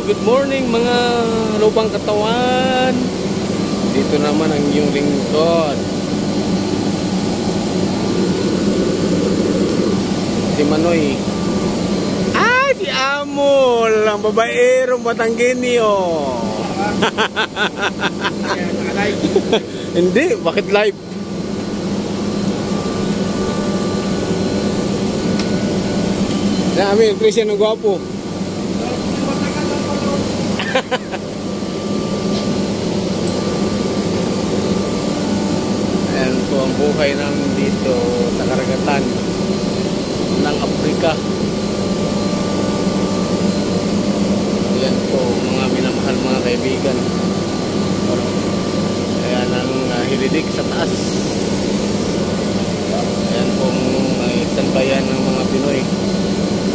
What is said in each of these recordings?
good morning mga lubang katawan. Dito naman ang iyong lingkod, si Manoy. Si Amol, ang babaerong Batanggenyo. Hindi, bakit live? Amin, Christian ng gwapo. Ayan po ang buhay namin dito sa karagatan ng Afrika. Ayan po mga minamahal mga kaibigan. Ayan ang hilidik sa taas. Ayan po isang bayan ng mga Pinoy.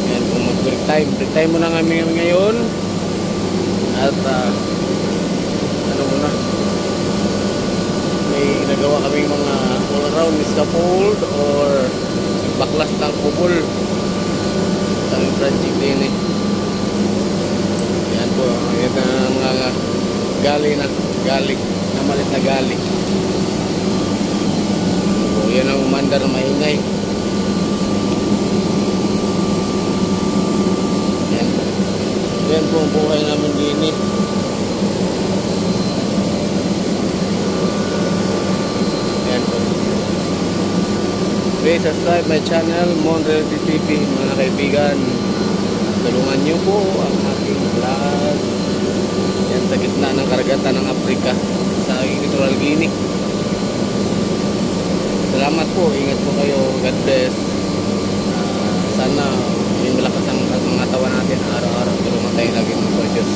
Ayan po mag-break time. Break time muna kami ngayon. At ano muna, may nagawa kaming mga all around scaffold or baklas ng kubol sa aming project din eh. Yan po, yan ang gali na malit na gali. So, yan ang umandar na maingay. Yan po ang buhay namin din eh. Yan po. Please subscribe my channel, Mon Realty TV, mga kaibigan. Tulungan niyo po ang aking vlog. Yan sa gitna ng karagatan ng Afrika, sa Equatorial Guinea. Salamat po, ingat po kayo. God bless. Sana yung malakas ang mga tawa natin araw-araw. Tulungan tayo lagi ng Diyos.